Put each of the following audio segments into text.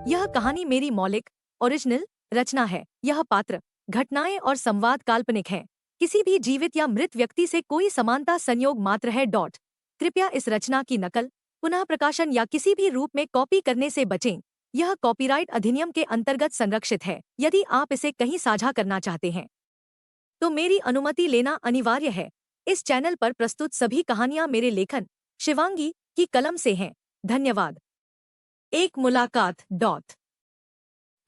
यह कहानी मेरी मौलिक ओरिजिनल रचना है। यह पात्र, घटनाएं और संवाद काल्पनिक हैं। किसी भी जीवित या मृत व्यक्ति से कोई समानता संयोग मात्र है। कृपया इस रचना की नकल, पुनः प्रकाशन या किसी भी रूप में कॉपी करने से बचें। यह कॉपीराइट अधिनियम के अंतर्गत संरक्षित है। यदि आप इसे कहीं साझा करना चाहते हैं तो मेरी अनुमति लेना अनिवार्य है। इस चैनल पर प्रस्तुत सभी कहानियां मेरे लेखन शिवांगी की कलम से हैं। धन्यवाद। एक मुलाकात।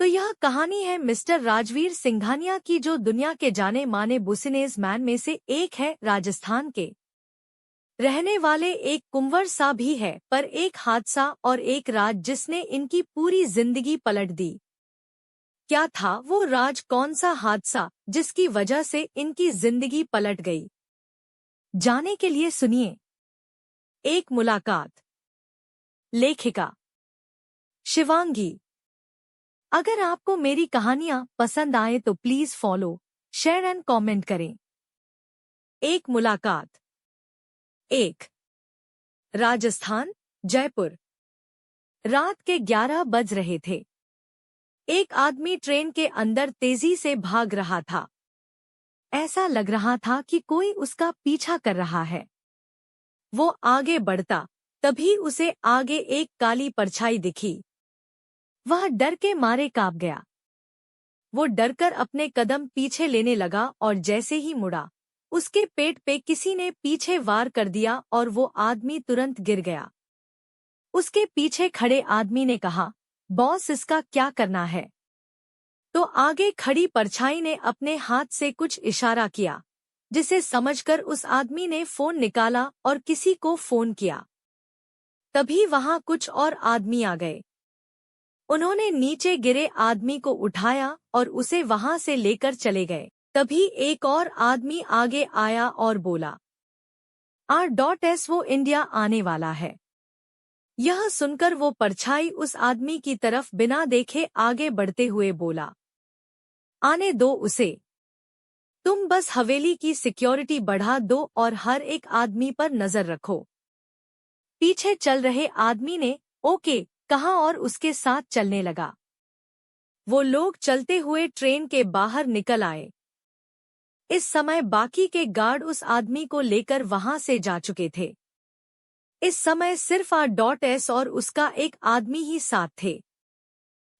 तो यह कहानी है मिस्टर राजवीर सिंघानिया की, जो दुनिया के जाने माने बुसिनेस मैन में से एक है। राजस्थान के रहने वाले एक कुंवर सा भी है, पर एक हादसा और एक राज जिसने इनकी पूरी जिंदगी पलट दी। क्या था वो राज, कौन सा हादसा जिसकी वजह से इनकी जिंदगी पलट गई? जाने के लिए सुनिए एक मुलाकात। लेखिका शिवांगी। अगर आपको मेरी कहानियां पसंद आए तो please follow, share and comment करें। एक मुलाकात। एक। राजस्थान, जयपुर। रात के 11 बज रहे थे। एक आदमी ट्रेन के अंदर तेजी से भाग रहा था। ऐसा लग रहा था कि कोई उसका पीछा कर रहा है। वो आगे बढ़ता, तभी उसे आगे एक काली परछाई दिखी। वह डर के मारे कांप गया। वो डरकर अपने कदम पीछे लेने लगा और जैसे ही मुड़ा, उसके पेट पे किसी ने पीछे वार कर दिया और वो आदमी तुरंत गिर गया। उसके पीछे खड़े आदमी ने कहा, बॉस, इसका क्या करना है? तो आगे खड़ी परछाई ने अपने हाथ से कुछ इशारा किया, जिसे समझकर उस आदमी ने फोन निकाला और किसी को फोन किया। तभी वहां कुछ और आदमी आ गए। उन्होंने नीचे गिरे आदमी को उठाया और उसे वहां से लेकर चले गए। तभी एक और आदमी आगे आया और बोला, R.S वो इंडिया आने वाला है। यह सुनकर वो परछाई उस आदमी की तरफ बिना देखे आगे बढ़ते हुए बोला, आने दो उसे। तुम बस हवेली की सिक्योरिटी बढ़ा दो और हर एक आदमी पर नजर रखो। पीछे चल रहे आदमी ने ओके कहा और उसके साथ चलने लगा। वो लोग चलते हुए ट्रेन के बाहर निकल आए। इस समय बाकी के गार्ड उस आदमी को लेकर वहां से जा चुके थे। इस समय सिर्फ R.S और उसका एक आदमी ही साथ थे।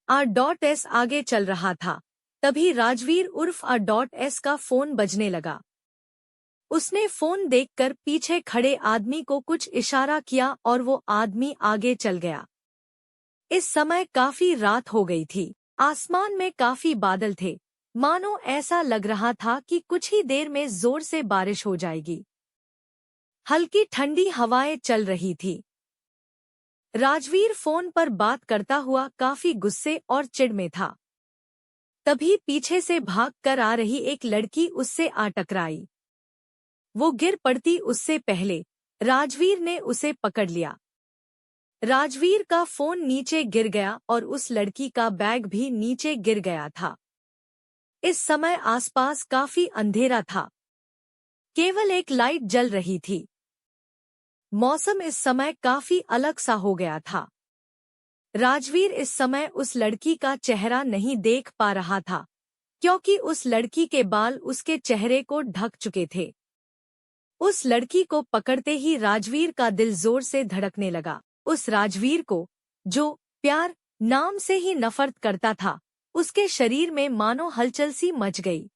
R.S आगे चल रहा था। तभी राजवीर उर्फ R.S का फोन बजने लगा। उसने फोन देखकर पीछे खड़े आदमी को कुछ इशारा किया और वो आदमी आगे चल गया। इस समय काफी रात हो गई थी। आसमान में काफी बादल थे। मानो ऐसा लग रहा था कि कुछ ही देर में जोर से बारिश हो जाएगी। हल्की ठंडी हवाएं चल रही थी। राजवीर फोन पर बात करता हुआ काफी गुस्से और चिढ़ में था। तभी पीछे से भाग कर आ रही एक लड़की उससे आ टकराई। वो गिर पड़ती उससे पहले राजवीर ने उसे पकड़ लिया। राजवीर का फोन नीचे गिर गया और उस लड़की का बैग भी नीचे गिर गया था। इस समय आसपास काफी अंधेरा था। केवल एक लाइट जल रही थी। मौसम इस समय काफी अलग सा हो गया था। राजवीर इस समय उस लड़की का चेहरा नहीं देख पा रहा था, क्योंकि उस लड़की के बाल उसके चेहरे को ढक चुके थे। उस लड़की को पकड़ते ही राजवीर का दिल जोर से धड़कने लगा। उस राजवीर को, जो प्यार नाम से ही नफरत करता था, उसके शरीर में मानो हलचल सी मच गई।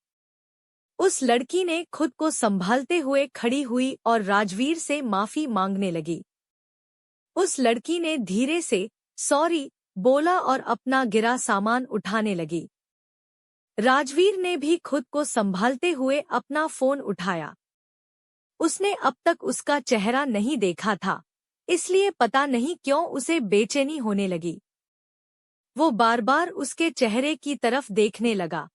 उस लड़की ने खुद को संभालते हुए खड़ी हुई और राजवीर से माफी मांगने लगी। उस लड़की ने धीरे से सॉरी बोला और अपना गिरा सामान उठाने लगी। राजवीर ने भी खुद को संभालते हुए अपना फोन उठाया। उसने अब तक उसका चेहरा नहीं देखा था, इसलिए पता नहीं क्यों उसे बेचैनी होने लगी। वो बार बार उसके चेहरे की तरफ देखने लगा,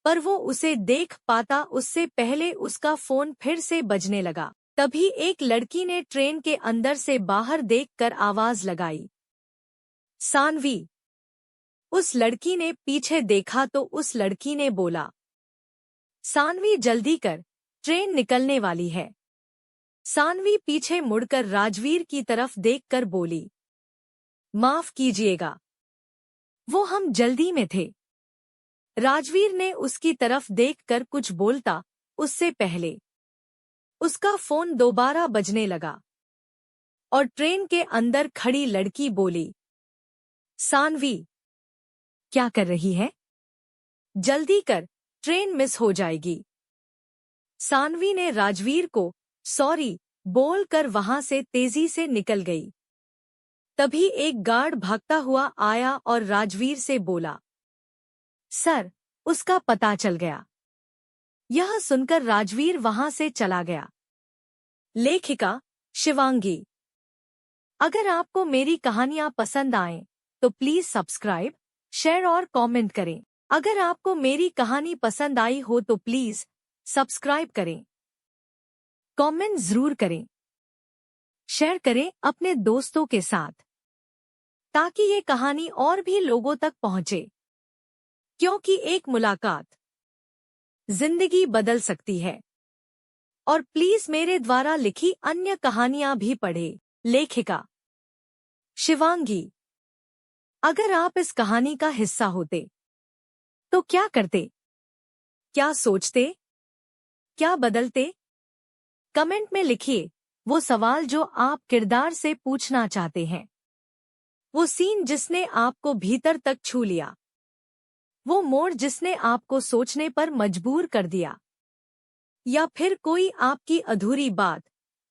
पर वो उसे देख पाता उससे पहले उसका फोन फिर से बजने लगा। तभी एक लड़की ने ट्रेन के अंदर से बाहर देखकर आवाज लगाई, सानवी। उस लड़की ने पीछे देखा तो उस लड़की ने बोला, सानवी जल्दी कर, ट्रेन निकलने वाली है। सानवी पीछे मुड़कर राजवीर की तरफ देखकर बोली, माफ कीजिएगा। वो हम जल्दी में थे। राजवीर ने उसकी तरफ देखकर कुछ बोलता उससे पहले उसका फोन दोबारा बजने लगा और ट्रेन के अंदर खड़ी लड़की बोली, सानवी, क्या कर रही है? जल्दी कर, ट्रेन मिस हो जाएगी। सानवी ने राजवीर को सॉरी बोलकर वहां से तेजी से निकल गई। तभी एक गार्ड भागता हुआ आया और राजवीर से बोला, सर, उसका पता चल गया। यह सुनकर राजवीर वहां से चला गया। लेखिका शिवांगी। अगर आपको मेरी कहानियां पसंद आएं, तो प्लीज सब्सक्राइब, शेयर और कमेंट करें। अगर आपको मेरी कहानी पसंद आई हो तो प्लीज सब्सक्राइब करें, कमेंट जरूर करें, शेयर करें अपने दोस्तों के साथ, ताकि ये कहानी और भी लोगों तक पहुंचे। क्योंकि एक मुलाकात जिंदगी बदल सकती है। और प्लीज मेरे द्वारा लिखी अन्य कहानियां भी पढ़ें। लेखिका शिवांगी। अगर आप इस कहानी का हिस्सा होते तो क्या करते? क्या सोचते? क्या बदलते? कमेंट में लिखिए वो सवाल जो आप किरदार से पूछना चाहते हैं। वो सीन जिसने आपको भीतर तक छू लिया। वो मोड़ जिसने आपको सोचने पर मजबूर कर दिया। या फिर कोई आपकी अधूरी बात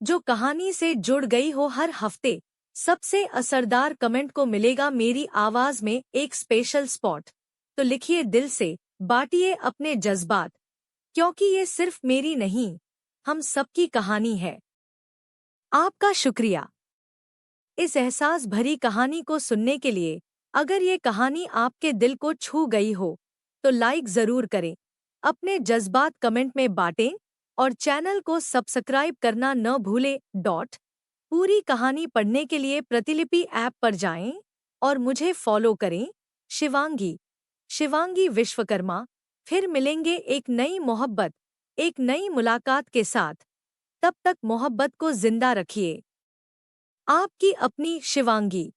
जो कहानी से जुड़ गई हो। हर हफ्ते सबसे असरदार कमेंट को मिलेगा मेरी आवाज में एक स्पेशल स्पॉट। तो लिखिए दिल से, बांटिए अपने जज्बात, क्योंकि ये सिर्फ मेरी नहीं, हम सबकी कहानी है। आपका शुक्रिया इस एहसास भरी कहानी को सुनने के लिए। अगर ये कहानी आपके दिल को छू गई हो तो लाइक जरूर करें, अपने जज्बात कमेंट में बांटें और चैनल को सब्सक्राइब करना न भूलें। पूरी कहानी पढ़ने के लिए प्रतिलिपि ऐप पर जाएं और मुझे फॉलो करें। शिवांगी विश्वकर्मा। फिर मिलेंगे एक नई मोहब्बत, एक नई मुलाकात के साथ। तब तक मोहब्बत को जिंदा रखिए। आपकी अपनी शिवांगी।